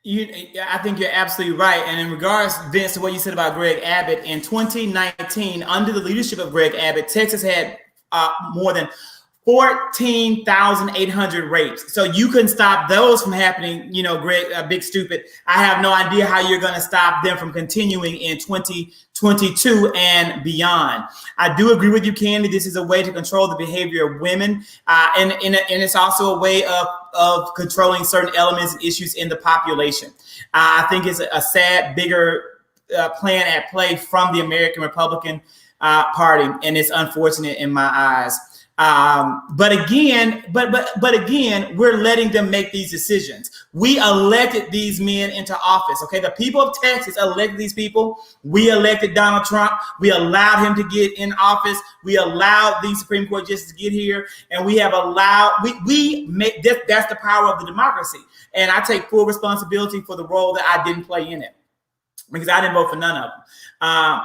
A: I think you're absolutely right. And in regards, Vince, to what you said about Greg Abbott, in 2019, under the leadership of Greg Abbott, Texas had more than 14,800 rapes. So you couldn't stop those from happening, Greg, big stupid. I have no idea how you're going to stop them from continuing in 2022 and beyond. I do agree with you, Candy. This is a way to control the behavior of women. And it's also a way of controlling certain elements and issues in the population. I think it's a sad, bigger plan at play from the American Republican Party, and it's unfortunate in my eyes. But again, we're letting them make these decisions. We elected these men into office. Okay, the people of Texas elected these people. We elected Donald Trump. We allowed him to get in office. We allowed these Supreme Court justices to get here, and we have allowed. We make that's the power of the democracy, and I take full responsibility for the role that I didn't play in it, because I didn't vote for none of them.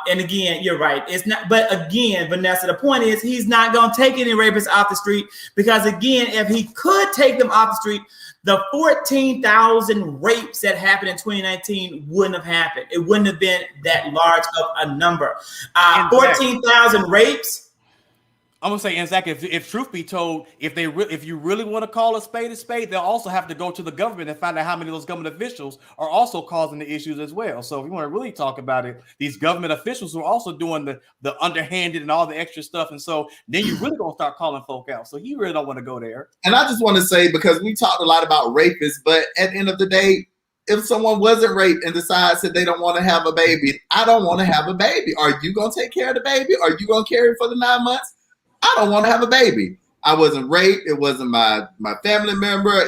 A: And again, you're right. It's not, but again, Vanessa, the point is he's not going to take any rapists off the street, because again, if he could take them off the street, the 14,000 rapes that happened in 2019 wouldn't have happened. It wouldn't have been that large of a number. 14,000 rapes.
B: I'm gonna say, and Zach, if truth be told, if you really want to call a spade, they'll also have to go to the government and find out how many of those government officials are also causing the issues as well. So if you want to really talk about it, these government officials are also doing the underhanded and all the extra stuff, and so then you really gonna start calling folk out. So you really don't want to go there.
E: And I just want to say, because we talked a lot about rapists, but at the end of the day, if someone wasn't raped and decides that they don't want to have a baby, I don't want to have a baby. Are you gonna take care of the baby? Are you gonna carry it for the 9 months? I don't want to have a baby. I wasn't raped. It wasn't my family member. I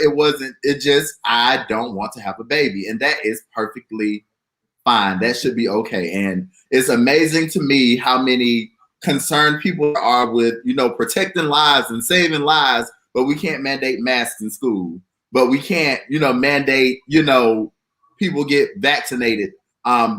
E: don't want to have a baby. And that is perfectly fine. That should be okay. And it's amazing to me how many concerned people are with, protecting lives and saving lives, but we can't mandate masks in school. But we can't, mandate, people get vaccinated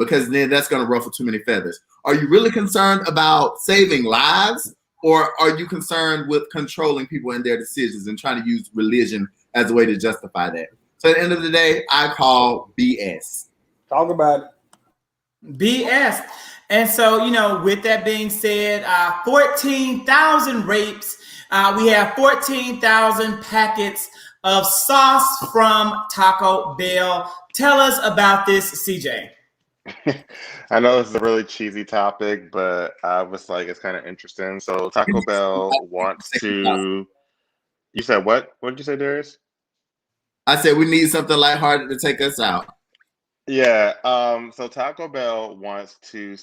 E: because then that's going to ruffle too many feathers. Are you really concerned about saving lives? Or are you concerned with controlling people and their decisions and trying to use religion as a way to justify that? So at the end of the day, I call BS.
F: Talk about it.
A: BS. And so, with that being said, 14,000 rapes. We have 14,000 packets of sauce from Taco Bell. Tell us about this, CJ.
C: I know this is a really cheesy topic, but I was like, it's kind of interesting. So Taco Bell wants to. You said what? What did you say, Darius?
E: I said we need something lighthearted to take us out.
C: Yeah. So Taco Bell wants to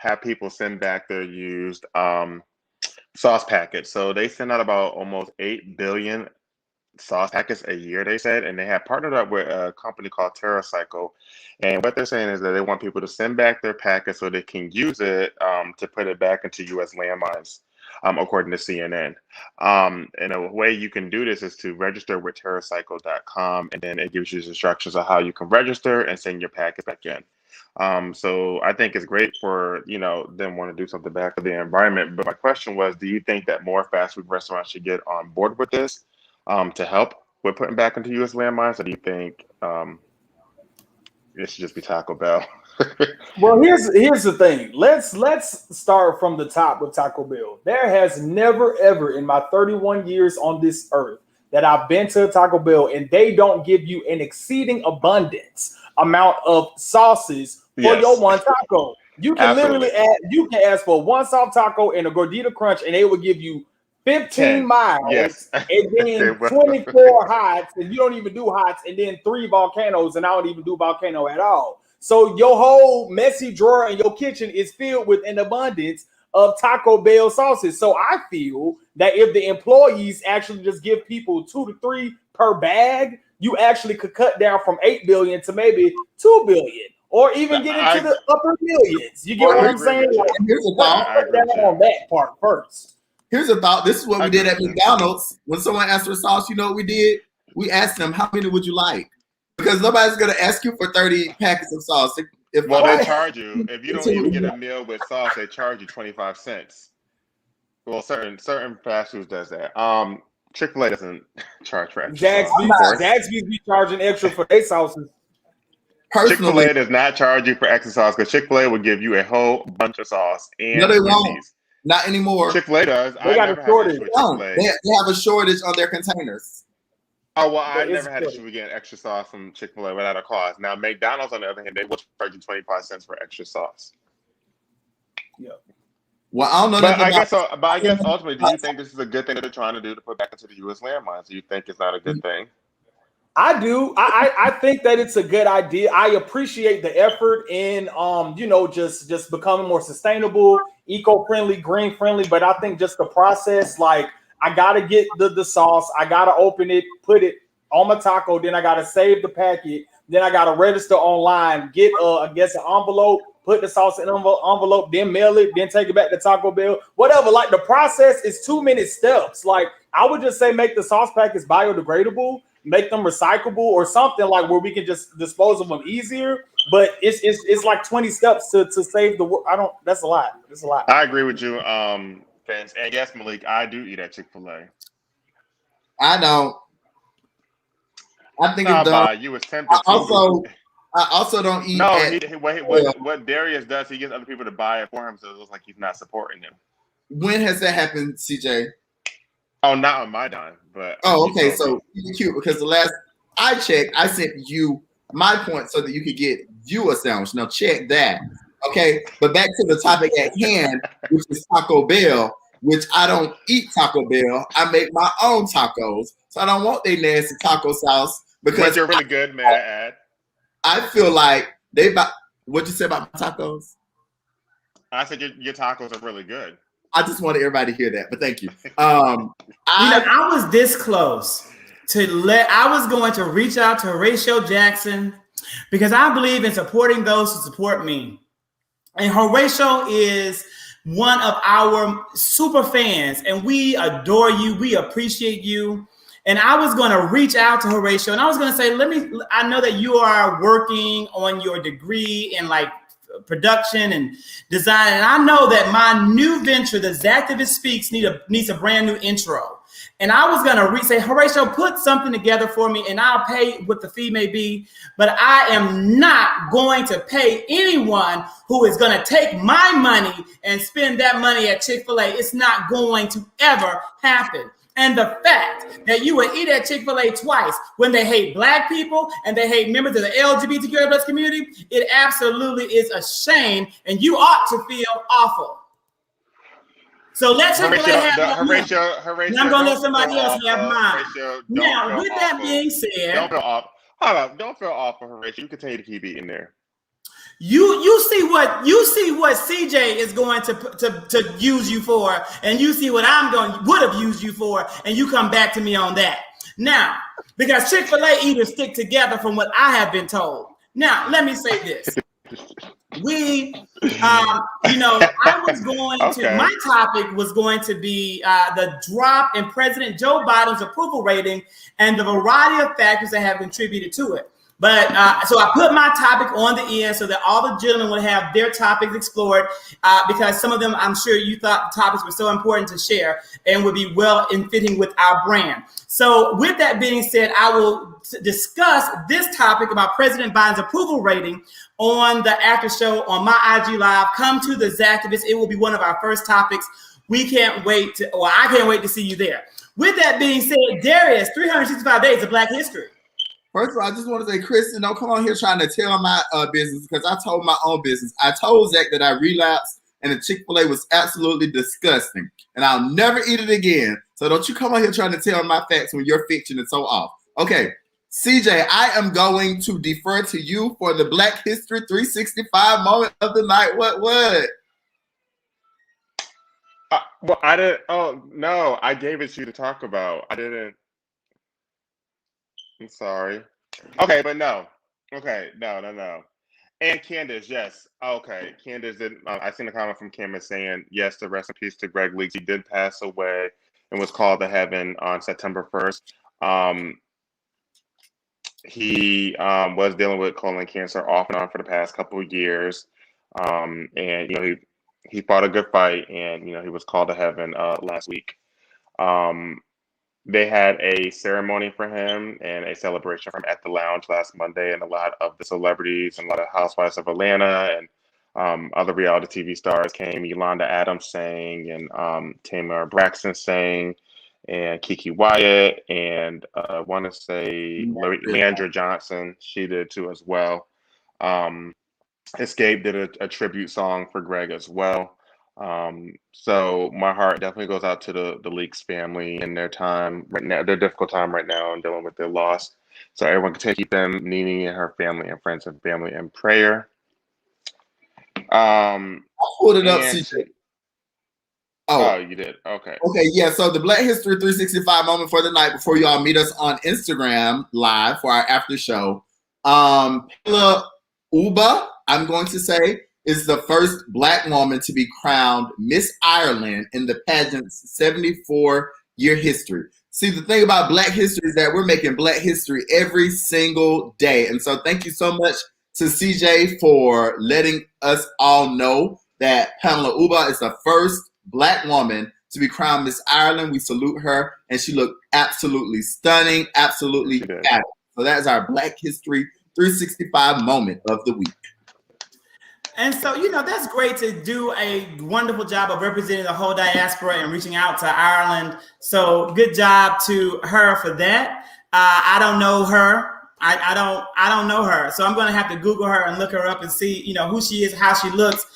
C: have people send back their used sauce packets. So they send out about almost 8 billion sauce packets a year, they said, and they have partnered up with a company called TerraCycle. And what they're saying is that they want people to send back their packets so they can use it to put it back into U.S. landmines, according to CNN. And a way you can do this is to register with TerraCycle.com, and then it gives you instructions on how you can register and send your packets back in. So I think it's great for, them want to do something back for the environment. But my question was, do you think that more fast food restaurants should get on board with this to help with putting back into U.S. landmines, or do you think it should just be Taco Bell?
F: Well, here's the thing. Let's start from the top with Taco Bell. There has never ever in my 31 years on this earth that I've been to a Taco Bell and they don't give you an exceeding abundance amount of sauces for your one taco. You can literally ask for one soft taco and a gordita crunch, and they will give you 15 miles, and then 24 hots, and you don't even do hots, and then 3 volcanoes, and I don't even do volcano at all. So your whole messy drawer in your kitchen is filled with an abundance of Taco Bell sauces. So I feel that if the employees actually just give people 2 to 3 per bag, you actually could cut down from 8 billion to maybe 2 billion, or even get into the upper millions. You get what I'm saying? Like,
E: here's a thought.
F: Cut down on that part first.
E: Here's a thought. This is what we did at McDonald's. When someone asked for sauce, you know what we did? We asked them, how many would you like? Because nobody's going to ask you for 30 packets of sauce.
C: They charge you. If you don't even get a meal with sauce, they charge you 25 cents. Well, certain fast foods does that. Chick-fil-A doesn't charge for extra sauce.
F: Zaxby's be charging extra for their sauces.
E: Personally,
C: Chick-fil-A does not charge you for extra sauce because Chick-fil-A will give you a whole bunch of sauce. And
E: no, they won't. Not anymore.
C: Chick-fil-A does.
F: They got a shortage.
E: They have a shortage on their containers.
C: Oh, well, I never had issue with getting extra sauce from Chick-fil-A without a cost. Now, McDonald's, on the other hand, they will charge you 25 cents for extra sauce.
F: Yeah.
E: Well, I don't know.
C: But I guess ultimately, do you think this is a good thing that they're trying to do to put back into the U.S. landmines? Do you think it's not a good thing?
F: I do. I think that it's a good idea. I appreciate the effort in just becoming more sustainable, eco-friendly, green-friendly. But I think just the process, like I gotta get the sauce, I gotta open it, put it on my taco, then I gotta save the packet, then I gotta register online, get an envelope, put the sauce in an envelope, then mail it, then take it back to Taco Bell, whatever. Like the process is too many steps. Like I would just say make the sauce packets biodegradable, make them recyclable or something like where we can just dispose of them easier. But it's like 20 steps to save the world. That's a lot. It's a lot.
C: I agree with you, Vince. And yes, Malik, I do eat at Chick-fil-A.
E: I don't. I think it's dumb.
C: You was tempted.
E: I also don't eat.
C: No, what Darius does, he gets other people to buy it for him, so it looks like he's not supporting him.
E: When has that happened, CJ?
C: Oh, not on my dime, but
E: okay. So you're cute because the last I checked, I sent you my point so that you could get you a sandwich. Now check that. Okay, but back to the topic at hand, which is Taco Bell, which I don't eat Taco Bell. I make my own tacos, so I don't want their nasty taco sauce because
C: you're really good, may I add.
E: I feel like what you say about my tacos?
C: I said your tacos are really good.
E: I just wanted everybody to hear that, but thank you.
A: I was this close I was going to reach out to Horatio Jackson because I believe in supporting those who support me. And Horatio is one of our super fans, and we adore you. We appreciate you. And I was going to reach out to Horatio, and I was going to say, I know that you are working on your degree in like production and design. And I know that my new venture, the Zactivist Speaks, needs a brand new intro. And I was going to say, Horatio, put something together for me and I'll pay what the fee may be. But I am not going to pay anyone who is going to take my money and spend that money at Chick-fil-A. It's not going to ever happen. And the fact that you would eat at Chick-fil-A twice when they hate Black people and they hate members of the LGBTQ+ community, it absolutely is a shame, and you ought to feel awful. So let Chick-fil-A have Horatio. I'm going to let somebody else have mine. Now, with that being said,
C: don't feel awful. Hold on, don't feel awful, Horatio. You continue to keep eating there.
A: You see what CJ is going to use you for, and you see what would have used you for, and you come back to me on that. Now, because Chick-fil-A eaters stick together from what I have been told. Now, let me say this. I was going to, my topic was going to be the drop in President Joe Biden's approval rating and the variety of factors that have contributed to it. But so I put my topic on the end so that all the gentlemen would have their topics explored because some of them, I'm sure you thought the topics were so important to share and would be well in fitting with our brand. So with that being said, I will discuss this topic about President Biden's approval rating on the after show on my IG Live. Come to the Zactivist. It will be one of our first topics. I can't wait to see you there. With that being said, Darius, 365 days of Black history.
E: First of all, I just want to say, Kristen, don't come on here trying to tell my business because I told my own business. I told Zach that I relapsed and the Chick-fil-A was absolutely disgusting and I'll never eat it again. So don't you come on here trying to tell my facts when your fiction is so off. Okay, CJ, I am going to defer to you for the Black History 365 moment of the night. What?
C: Well, I didn't. Oh, no, I gave it to you to talk about. I didn't. I'm sorry. Okay, but no. Okay, no. And Candace, yes. Okay, Candace did. I seen a comment from Candace saying, yes, the rest in peace to Greg Leaks. He did pass away and was called to heaven on September 1st. He was dealing with colon cancer off and on for the past couple of years. And, he fought a good fight and, he was called to heaven last week. They had a ceremony for him and a celebration for him at the lounge last Monday, and a lot of the celebrities and a lot of housewives of Atlanta and Other reality TV stars came. Yolanda Adams sang, and Tamar Braxton sang, and Kiki Wyatt, and I want to say Leandra Johnson. She did too as well. Escape did a tribute song for Greg as well. So my heart definitely goes out to the Leaks family in their time right now, their difficult time right now, and dealing with their loss. So everyone can keep them, Nene and her family and friends and family in prayer.
E: I'll pull it up, CJ.
C: Oh, you did. Okay.
E: Okay, yeah. So the Black History 365 moment for the night before you all meet us on Instagram live for our after show. Pela Uba, I'm going to say, is the first Black woman to be crowned Miss Ireland in the pageant's 74-year history. See, the thing about Black history is that we're making Black history every single day. And so thank you so much to CJ for letting us all know that Pamela Uba is the first Black woman to be crowned Miss Ireland. We salute her, and she looked absolutely stunning, absolutely fabulous. So that is our Black History 365 moment of the week.
A: And so, you know, that's great to do a wonderful job of representing the whole diaspora and reaching out to Ireland. So good job to her for that. I don't know her. I don't know her. So I'm going to have to Google her and look her up and see, you know, who she is, how she looks,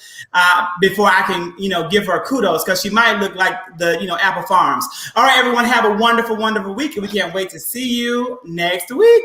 A: before I can, you know, give her kudos, because she might look like the, you know, Apple Farms. All right, everyone, have a wonderful, wonderful week, and we can't wait to see you next week.